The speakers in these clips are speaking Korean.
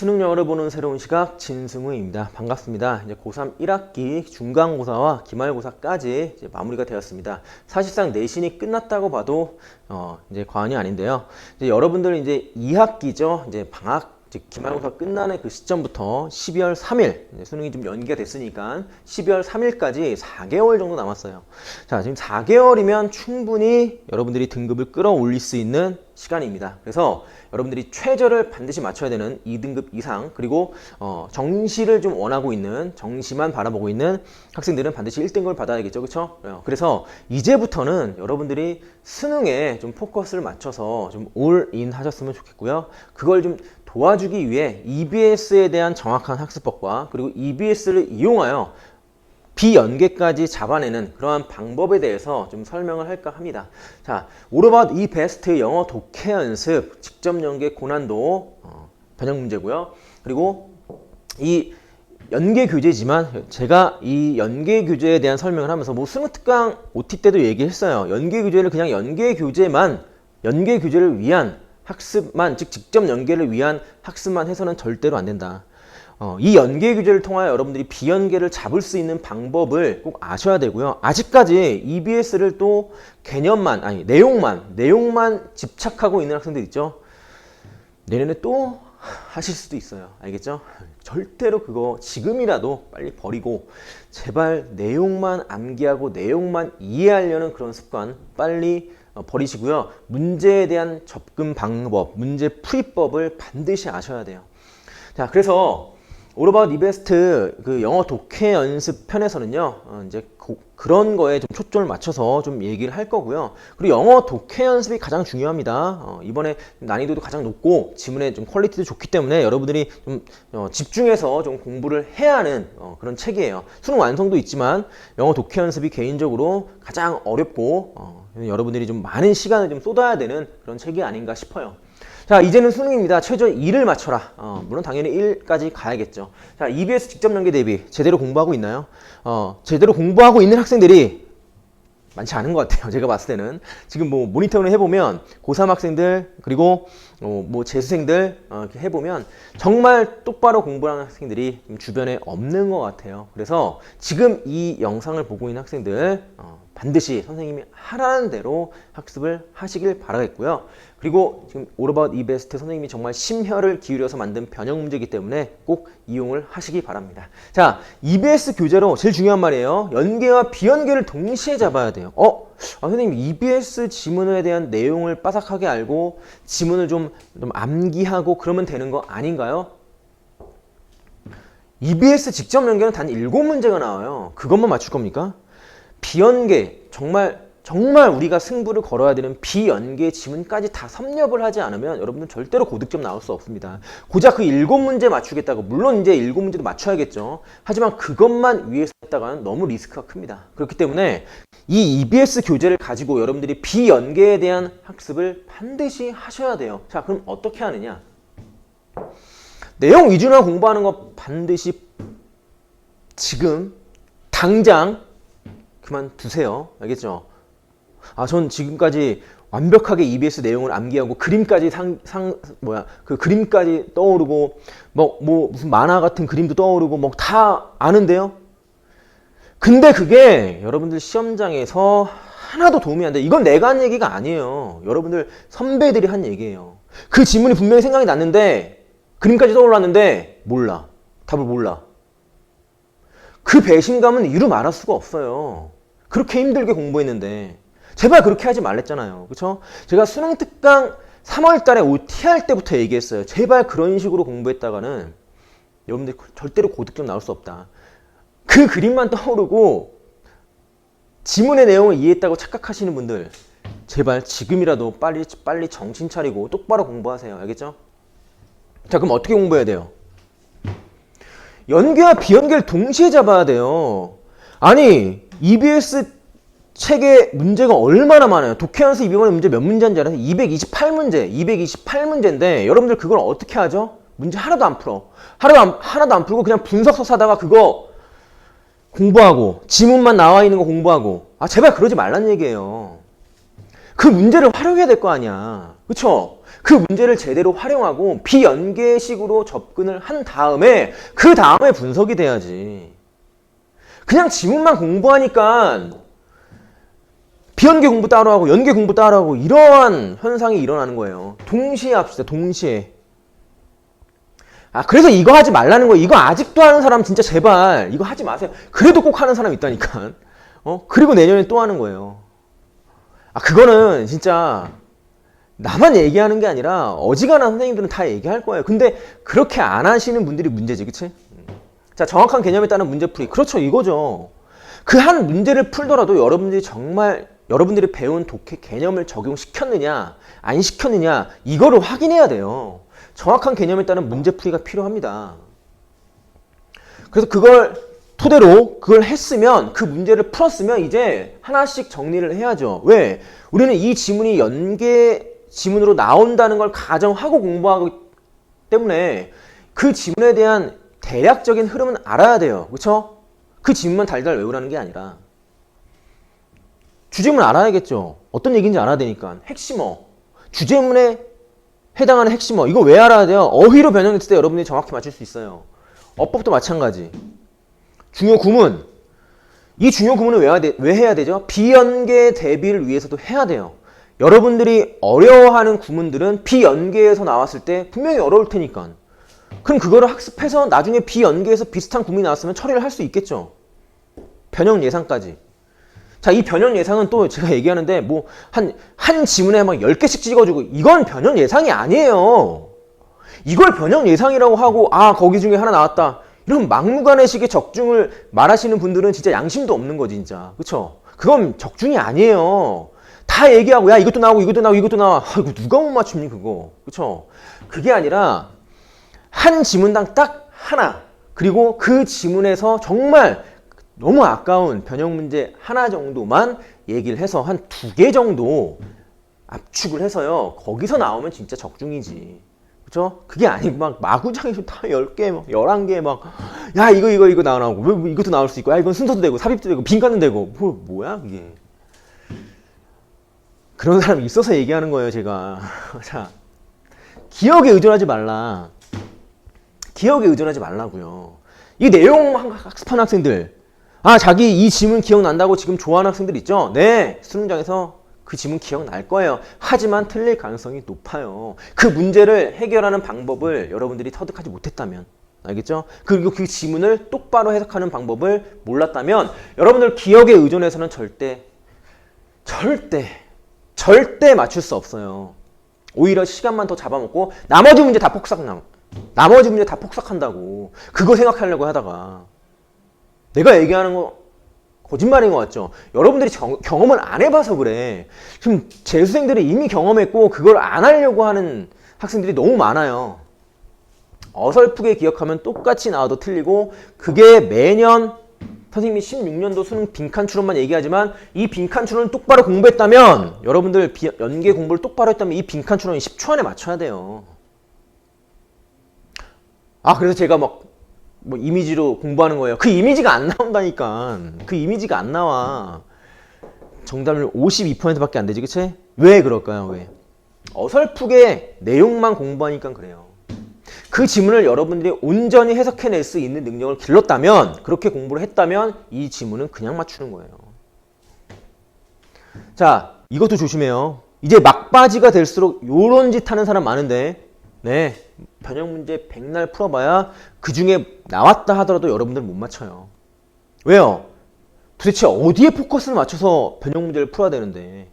수능 영어를 보는 새로운 시각 진승우입니다. 반갑습니다. 이제 고3 1학기 중간고사와 기말고사까지 이제 마무리가 되었습니다. 사실상 내신이 끝났다고 봐도 이제 과언이 아닌데요. 이제 여러분들 이제 2학기죠. 이제 방학 기말고사 끝나는 그 시점부터 12월 3일 수능이 좀 연기가 됐으니까 12월 3일까지 4개월 정도 남았어요. 자, 지금 4개월이면 충분히 여러분들이 등급을 끌어올릴 수 있는 시간입니다. 그래서 여러분들이 최저를 반드시 맞춰야 되는 2등급 이상, 그리고 정시를 좀 원하고 있는, 정시만 바라보고 있는 학생들은 반드시 1등급을 받아야겠죠. 그렇죠? 그래서 이제부터는 여러분들이 수능에 좀 포커스를 맞춰서 좀 올인 하셨으면 좋겠고요. 그걸 좀 도와주기 위해 EBS에 대한 정확한 학습법과 그리고 EBS를 이용하여 비연계까지 잡아내는 그러한 방법에 대해서 좀 설명을 할까 합니다. 자, All About eBest 영어 독해 연습 직접 연계 고난도 변형 문제고요. 그리고 이 연계 교재지만 제가 이 연계 교재에 대한 설명을 하면서 뭐 수능 특강 OT 때도 얘기했어요. 연계 교재를 그냥 연계 교재를 위한 학습만, 즉 직접 연계를 위한 학습만 해서는 절대로 안 된다. 이 연계 교재를 통하여 여러분들이 비연계를 잡을 수 있는 방법을 꼭 아셔야 되고요. 아직까지 EBS를 또 내용만 집착하고 있는 학생들 있죠. 내년에 또 하실 수도 있어요. 알겠죠? 절대로 그거 지금이라도 빨리 버리고 제발 내용만 암기하고 내용만 이해하려는 그런 습관 빨리 버리시고요. 문제에 대한 접근 방법, 문제 풀이법을 반드시 아셔야 돼요. 자, 그래서 All About eBest 그 영어 독해 연습 편에서는요, 이제 그런 거에 좀 초점을 맞춰서 좀 얘기를 할 거고요. 그리고 영어 독해 연습이 가장 중요합니다. 이번에 난이도도 가장 높고 지문의 좀 퀄리티도 좋기 때문에 여러분들이 좀 집중해서 좀 공부를 해야 하는 그런 책이에요. 수능 완성도 있지만 영어 독해 연습이 개인적으로 가장 어렵고 여러분들이 좀 많은 시간을 좀 쏟아야 되는 그런 책이 아닌가 싶어요. 자, 이제는 수능입니다. 최저 2를 맞춰라. 물론 당연히 1까지 가야겠죠. 자, EBS 직접 연계 대비 제대로 공부하고 있나요? 제대로 공부하고 있는 학생들이 많지 않은 것 같아요. 제가 봤을 때는. 지금 뭐 모니터링을 해보면 고3 학생들 그리고 뭐 재수생들 이렇게 해보면 정말 똑바로 공부하는 학생들이 주변에 없는 것 같아요. 그래서 지금 이 영상을 보고 있는 학생들 반드시 선생님이 하라는 대로 학습을 하시길 바라겠고요. 그리고 지금 All About eBest 선생님이 정말 심혈을 기울여서 만든 변형 문제이기 때문에 꼭 이용을 하시기 바랍니다. 자, EBS 교재로 제일 중요한 말이에요. 연계와 비연계를 동시에 잡아야 돼요. 선생님 EBS 지문에 대한 내용을 빠삭하게 알고 지문을 좀 암기하고 그러면 되는 거 아닌가요? EBS 직접 연계는 단 7문제가 나와요. 그것만 맞출 겁니까? 비연계, 정말 우리가 승부를 걸어야 되는 비연계 지문까지 다 섭렵을 하지 않으면 여러분들 절대로 고득점 나올 수 없습니다. 고작 그 7문제 맞추겠다고, 물론 이제 7문제도 맞춰야겠죠. 하지만 그것만 위해서 했다가는 너무 리스크가 큽니다. 그렇기 때문에 이 EBS 교재를 가지고 여러분들이 비연계에 대한 학습을 반드시 하셔야 돼요. 자, 그럼 어떻게 하느냐? 내용 위주로 공부하는 거 반드시 지금 당장 그만두세요. 알겠죠? 전 지금까지 완벽하게 EBS 내용을 암기하고 그림까지 그 그림까지 떠오르고 무슨 만화 같은 그림도 떠오르고 다 아는데요. 근데 그게 여러분들 시험장에서 하나도 도움이 안 돼. 이건 내가 한 얘기가 아니에요. 여러분들 선배들이 한 얘기예요. 그 지문이 분명히 생각이 났는데 그림까지 떠올랐는데 몰라. 답을 몰라. 그 배신감은 이루 말할 수가 없어요. 그렇게 힘들게 공부했는데 제발 그렇게 하지 말랬잖아요. 그렇죠? 제가 수능 특강 3월 달에 OT 할 때부터 얘기했어요. 제발 그런 식으로 공부했다가는 여러분들 절대로 고득점 나올 수 없다. 그 그림만 떠오르고 지문의 내용을 이해했다고 착각하시는 분들 제발 지금이라도 빨리 정신 차리고 똑바로 공부하세요. 알겠죠? 자, 그럼 어떻게 공부해야 돼요? 연계와 비연계를 동시에 잡아야 돼요. 아니, EBS 책의 문제가 얼마나 많아요. 독해 연습 이번에 문제 몇 문제인지 알아요? 228문제인데 여러분들 그걸 어떻게 하죠? 문제 하나도 안 풀어. 하나도 안 풀고 그냥 분석서 사다가 그거 공부하고 지문만 나와 있는 거 공부하고 제발 그러지 말란 얘기예요. 그 문제를 활용해야 될 거 아니야. 그쵸? 그 문제를 제대로 활용하고 비연계식으로 접근을 한 다음에 그 다음에 분석이 돼야지. 그냥 지문만 공부하니까 비연계 공부 따로 하고 연계 공부 따로 하고 이러한 현상이 일어나는 거예요. 동시에 합시다. 동시에. 아, 그래서 이거 하지 말라는 거예요. 이거 아직도 하는 사람 진짜 제발 이거 하지 마세요. 그래도 꼭 하는 사람 있다니까. 그리고 내년에 또 하는 거예요. 아, 그거는 진짜 나만 얘기하는 게 아니라 어지간한 선생님들은 다 얘기할 거예요. 근데 그렇게 안 하시는 분들이 문제지, 그치? 자, 정확한 개념에 따른 문제풀이. 그렇죠, 이거죠. 그 한 문제를 풀더라도 여러분들이 정말 여러분들이 배운 독해 개념을 적용시켰느냐, 안 시켰느냐, 이거를 확인해야 돼요. 정확한 개념에 따른 문제풀이가 필요합니다. 그래서 그걸 토대로 그걸 했으면, 그 문제를 풀었으면 이제 하나씩 정리를 해야죠. 왜? 우리는 이 지문이 연계 지문으로 나온다는 걸 가정하고 공부하기 때문에 그 지문에 대한 대략적인 흐름은 알아야 돼요. 그렇죠? 그 지문만 달달 외우라는 게 아니라 주제문 알아야겠죠. 어떤 얘기인지 알아야 되니까. 핵심어, 주제문에 해당하는 핵심어, 이거 왜 알아야 돼요? 어휘로 변형했을 때 여러분들이 정확히 맞출 수 있어요. 어법도 마찬가지. 중요 구문, 이 중요 구문은 왜 해야 되죠? 비연계 대비를 위해서도 해야 돼요. 여러분들이 어려워하는 구문들은 비연계에서 나왔을 때 분명히 어려울 테니까. 그럼 그거를 학습해서 나중에 비연계에서 비슷한 구문이 나왔으면 처리를 할 수 있겠죠. 변형 예상까지. 자, 이 변형 예상은 또 제가 얘기하는데 뭐 한 지문에 막 10개씩 찍어주고 이건 변형 예상이 아니에요. 이걸 변형 예상이라고 하고 아, 거기 중에 하나 나왔다. 이런 막무가내식의 적중을 말하시는 분들은 진짜 양심도 없는 거지, 진짜. 그쵸? 그건 적중이 아니에요. 다 얘기하고 야, 이것도 나오고 이것도 나오고 이것도 나와. 아, 이거 누가 못 맞춥니, 그거. 그쵸? 그게 아니라 한 지문당 딱 하나, 그리고 그 지문에서 정말 너무 아까운 변형 문제 하나 정도만 얘기를 해서 한 2개 정도 압축을 해서요. 거기서 나오면 진짜 적중이지. 그죠? 그게 아니고 막 마구잡이 다 10개, 막 11개 막 야, 이거 나오고 왜 이것도 나올 수 있고 야, 이건 순서도 되고 삽입도 되고 빈칸도 되고 뭐야 그게. 그런 사람이 있어서 얘기하는 거예요, 제가. 자, 기억에 의존하지 말라. 기억에 의존하지 말라고요. 이 내용 학습한 학생들, 아, 자기 이 지문 기억난다고 지금 좋아하는 학생들 있죠? 네, 수능장에서 그 지문 기억날 거예요. 하지만 틀릴 가능성이 높아요. 그 문제를 해결하는 방법을 여러분들이 터득하지 못했다면, 알겠죠? 그리고 그 지문을 똑바로 해석하는 방법을 몰랐다면 여러분들 기억에 의존해서는 절대 맞출 수 없어요. 오히려 시간만 더 잡아먹고 나머지 문제 다 폭삭한다고. 그거 생각하려고 하다가 내가 얘기하는 거 거짓말인 것 같죠? 여러분들이 경험을 안 해봐서 그래. 지금 재수생들이 이미 경험했고 그걸 안 하려고 하는 학생들이 너무 많아요. 어설프게 기억하면 똑같이 나와도 틀리고, 그게 매년 선생님이 16년도 수능 빈칸 추론만 얘기하지만 이 빈칸 추론을 똑바로 공부했다면, 여러분들 연계 공부를 똑바로 했다면 이 빈칸 추론이 10초 안에 맞춰야 돼요. 아, 그래서 제가 뭐 이미지로 공부하는 거예요. 그 이미지가 안 나온다니까. 그 이미지가 안 나와. 정답률 52%밖에 안 되지, 그치? 왜 그럴까요? 왜? 어설프게 내용만 공부하니까 그래요. 그 지문을 여러분들이 온전히 해석해낼 수 있는 능력을 길렀다면, 그렇게 공부를 했다면 이 지문은 그냥 맞추는 거예요. 자, 이것도 조심해요. 이제 막바지가 될수록 요런 짓 하는 사람 많은데, 네, 변형 문제 100날 풀어봐야 그 중에 나왔다 하더라도 여러분들 못 맞춰요. 왜요? 도대체 어디에 포커스를 맞춰서 변형 문제를 풀어야 되는데,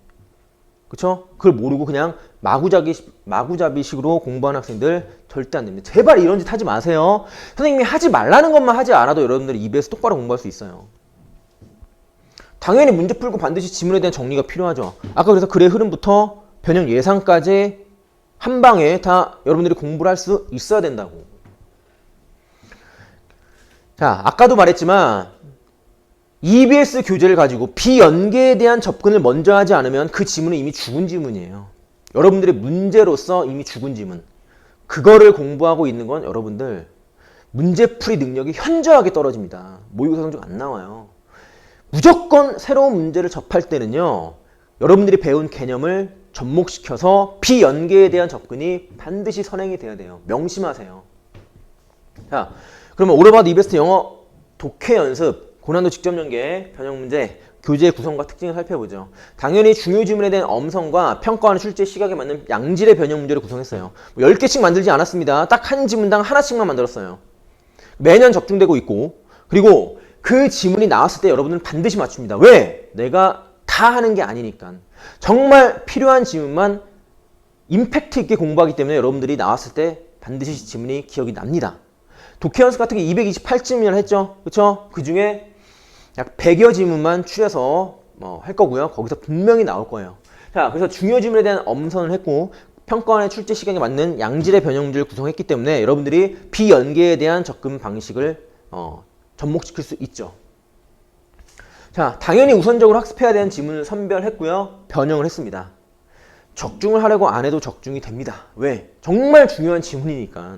그쵸? 그걸 모르고 그냥 마구잡이식으로 공부하는 학생들 절대 안 됩니다. 제발 이런 짓 하지 마세요. 선생님이 하지 말라는 것만 하지 않아도 여러분들이 EBS 똑바로 공부할 수 있어요. 당연히 문제 풀고 반드시 지문에 대한 정리가 필요하죠. 아까 그래서 글의 흐름부터 변형 예상까지 한 방에 다 여러분들이 공부를 할 수 있어야 된다고. 자, 아까도 말했지만 EBS 교재를 가지고 비연계에 대한 접근을 먼저 하지 않으면 그 지문은 이미 죽은 지문이에요. 여러분들의 문제로서 이미 죽은 지문. 그거를 공부하고 있는 건 여러분들 문제풀이 능력이 현저하게 떨어집니다. 모의고사 성적 안 나와요. 무조건 새로운 문제를 접할 때는요, 여러분들이 배운 개념을 접목시켜서 비연계에 대한 접근이 반드시 선행이 돼야 돼요. 명심하세요. 자, 그러면 오르바드 이베스트 영어 독해 연습, 고난도 직접 연계, 변형 문제, 교재의 구성과 특징을 살펴보죠. 당연히 중요 지문에 대한 엄성과 평가하는 출제 시각에 맞는 양질의 변형 문제를 구성했어요. 10개씩 만들지 않았습니다. 딱 한 지문당 하나씩만 만들었어요. 매년 적중되고 있고, 그리고 그 지문이 나왔을 때 여러분은 반드시 맞춥니다. 왜? 내가 다 하는 게 아니니까. 정말 필요한 지문만 임팩트 있게 공부하기 때문에 여러분들이 나왔을 때 반드시 지문이 기억이 납니다. 독해 연습 같은 게 228지문이나 했죠. 그쵸? 그 중에 약 100여 지문만 추려서 할 거고요. 거기서 분명히 나올 거예요. 자, 그래서 중요 지문에 대한 엄선을 했고 평가원의 출제 시간에 맞는 양질의 변형 문제를 구성했기 때문에 여러분들이 비연계에 대한 접근 방식을 접목시킬 수 있죠. 자, 당연히 우선적으로 학습해야 되는 지문을 선별했고요. 변형을 했습니다. 적중을 하려고 안 해도 적중이 됩니다. 왜? 정말 중요한 지문이니까.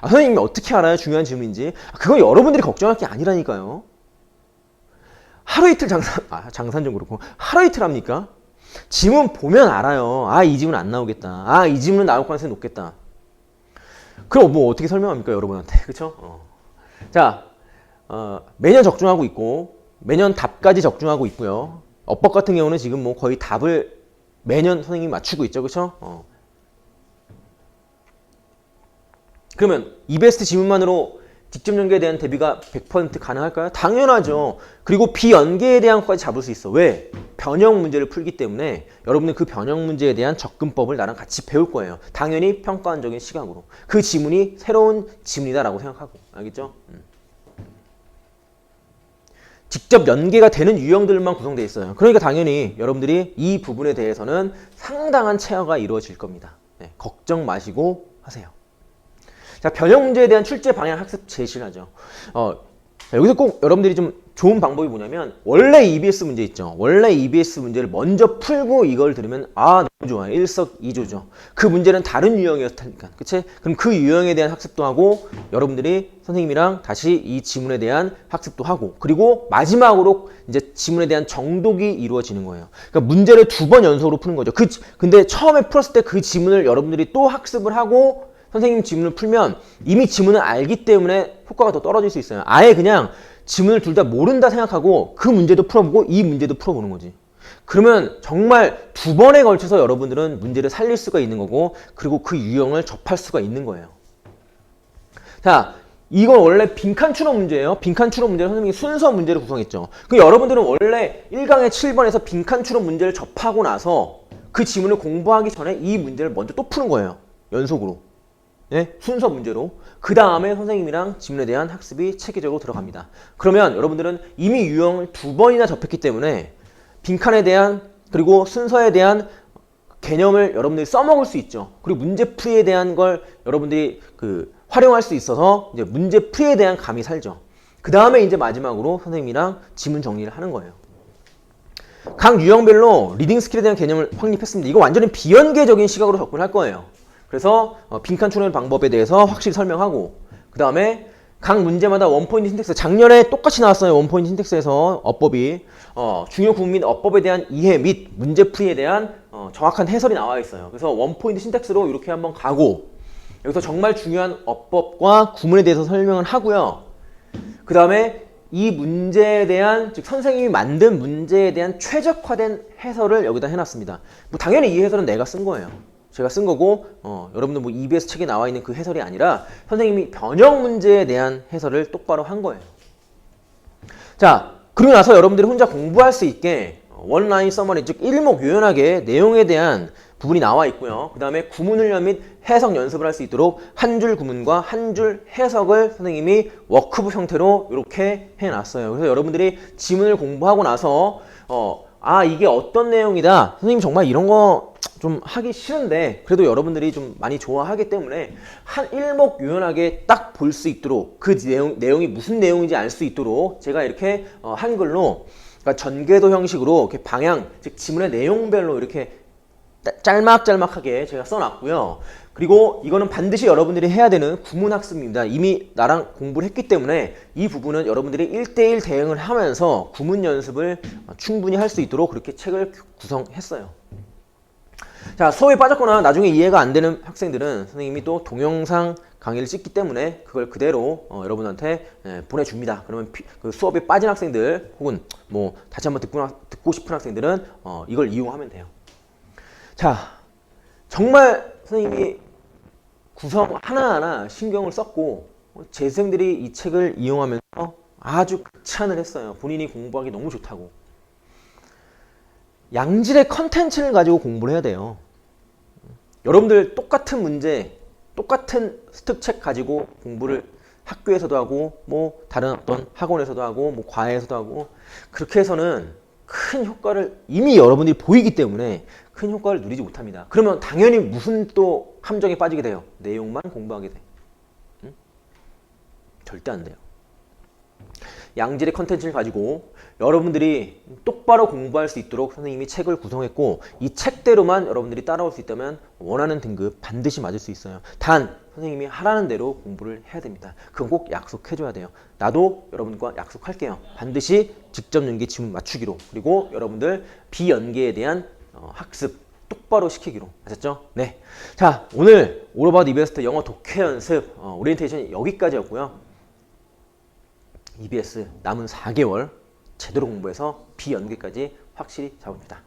선생님이 어떻게 알아요? 중요한 지문인지. 그건 여러분들이 걱정할 게 아니라니까요. 하루 이틀 장산 좀 그렇고 하루 이틀 합니까? 지문 보면 알아요. 이 지문 안 나오겠다. 이 지문은 나올 가능성이 높겠다. 그럼 뭐 어떻게 설명합니까, 여러분한테? 그쵸? 자, 매년 적중하고 있고 매년 답까지 적중하고 있고요. 어법 같은 경우는 지금 뭐 거의 답을 매년 선생님이 맞추고 있죠. 그쵸? 그러면 이베스트 지문만으로 직접 연계에 대한 대비가 100% 가능할까요? 당연하죠. 그리고 비연계에 대한 것까지 잡을 수 있어. 왜? 변형 문제를 풀기 때문에 여러분은 그 변형 문제에 대한 접근법을 나랑 같이 배울 거예요. 당연히 평가원적인 시각으로. 그 지문이 새로운 지문이다라고 생각하고. 알겠죠? 직접 연계가 되는 유형들만 구성되어 있어요. 그러니까 당연히 여러분들이 이 부분에 대해서는 상당한 체화가 이루어질 겁니다. 네, 걱정 마시고 하세요. 자, 변형 문제에 대한 출제 방향 학습 제시를 하죠. 여기서 꼭 여러분들이 좀 좋은 방법이 뭐냐면 원래 EBS 문제 있죠. 원래 EBS 문제를 먼저 풀고 이걸 들으면 너무 좋아요. 일석이조죠. 그 문제는 다른 유형이었을 테니까. 그치? 그럼 그 유형에 대한 학습도 하고 여러분들이 선생님이랑 다시 이 지문에 대한 학습도 하고 그리고 마지막으로 이제 지문에 대한 정독이 이루어지는 거예요. 그러니까 문제를 2번 연속으로 푸는 거죠. 근데 처음에 풀었을 때 그 지문을 여러분들이 또 학습을 하고 선생님 지문을 풀면 이미 지문을 알기 때문에 효과가 더 떨어질 수 있어요. 아예 그냥 지문을 둘 다 모른다 생각하고 그 문제도 풀어보고 이 문제도 풀어보는 거지. 그러면 정말 2번에 걸쳐서 여러분들은 문제를 살릴 수가 있는 거고 그리고 그 유형을 접할 수가 있는 거예요. 자, 이건 원래 빈칸 추론 문제예요. 빈칸 추론 문제를 선생님이 순서 문제를 구성했죠. 그 여러분들은 원래 1강의 7번에서 빈칸 추론 문제를 접하고 나서 그 지문을 공부하기 전에 이 문제를 먼저 또 푸는 거예요. 연속으로. 네, 순서 문제로. 그 다음에 선생님이랑 지문에 대한 학습이 체계적으로 들어갑니다. 그러면 여러분들은 이미 유형을 2번이나 접했기 때문에 빈칸에 대한 그리고 순서에 대한 개념을 여러분들이 써먹을 수 있죠. 그리고 문제풀이에 대한 걸 여러분들이 활용할 수 있어서 이제 문제풀이에 대한 감이 살죠. 그 다음에 이제 마지막으로 선생님이랑 지문 정리를 하는 거예요. 각 유형별로 리딩 스킬에 대한 개념을 확립했습니다. 이거 완전히 비연계적인 시각으로 접근할 거예요. 그래서 빈칸 추론 방법에 대해서 확실히 설명하고 그 다음에 각 문제마다 원포인트 신텍스 작년에 똑같이 나왔어요. 원포인트 신텍스에서 어법이 중요 구문 및 어법에 대한 이해 및 문제풀이에 대한 정확한 해설이 나와 있어요. 그래서 원포인트 신텍스로 이렇게 한번 가고 여기서 정말 중요한 어법과 구문에 대해서 설명을 하고요. 그 다음에 이 문제에 대한 즉 선생님이 만든 문제에 대한 최적화된 해설을 여기다 해놨습니다. 뭐 당연히 이 해설은 내가 쓴 거예요. 제가 쓴 거고 여러분들 뭐 EBS 책에 나와 있는 그 해설이 아니라 선생님이 변형 문제에 대한 해설을 똑바로 한 거예요. 자, 그러고 나서 여러분들이 혼자 공부할 수 있게 원라인 서머리 즉 일목 요연하게 내용에 대한 부분이 나와 있고요. 그 다음에 구문 훈련 및 해석 연습을 할 수 있도록 한 줄 구문과 한 줄 해석을 선생님이 워크북 형태로 이렇게 해놨어요. 그래서 여러분들이 지문을 공부하고 나서 이게 어떤 내용이다. 선생님 정말 이런 거 좀 하기 싫은데 그래도 여러분들이 좀 많이 좋아하기 때문에 한 일목요연하게 딱 볼 수 있도록 그 내용이 무슨 내용인지 알 수 있도록 제가 이렇게 한글로 그러니까 전개도 형식으로 이렇게 방향 즉 지문의 내용별로 이렇게 짤막짤막하게 제가 써놨고요. 그리고 이거는 반드시 여러분들이 해야 되는 구문학습입니다. 이미 나랑 공부를 했기 때문에 이 부분은 여러분들이 1대1 대응을 하면서 구문 연습을 충분히 할 수 있도록 그렇게 책을 구성했어요. 자, 수업에 빠졌거나 나중에 이해가 안 되는 학생들은 선생님이 또 동영상 강의를 찍기 때문에 그걸 그대로 여러분한테 보내줍니다. 그러면 그 수업에 빠진 학생들 혹은 뭐 다시 한번 듣고 싶은 학생들은 이걸 이용하면 돼요. 자, 정말 선생님이 구성 하나하나 신경을 썼고 재생들이 이 책을 이용하면서 아주 극찬을 했어요. 본인이 공부하기 너무 좋다고. 양질의 컨텐츠를 가지고 공부를 해야 돼요. 여러분들 똑같은 문제, 똑같은 습득책 가지고 공부를 학교에서도 하고 뭐 다른 어떤 학원에서도 하고 뭐 과외에서도 하고 그렇게 해서는 큰 효과를 이미 여러분들이 보이기 때문에 큰 효과를 누리지 못합니다. 그러면 당연히 무슨 또 함정에 빠지게 돼요? 내용만 공부하게 돼. 응? 절대 안 돼요. 양질의 컨텐츠를 가지고 여러분들이 똑바로 공부할 수 있도록 선생님이 책을 구성했고 이 책대로만 여러분들이 따라올 수 있다면 원하는 등급 반드시 맞을 수 있어요. 단 선생님이 하라는 대로 공부를 해야 됩니다. 그건 꼭 약속해줘야 돼요. 나도 여러분과 약속할게요. 반드시 직접 연계 지문 맞추기로, 그리고 여러분들 비연계에 대한 학습 똑바로 시키기로. 아셨죠? 네. 자, 오늘 All About EBS 영어 독해 연습 오리엔테이션이 여기까지였고요. EBS 남은 4개월 제대로 공부해서 비연계까지 확실히 잡읍니다.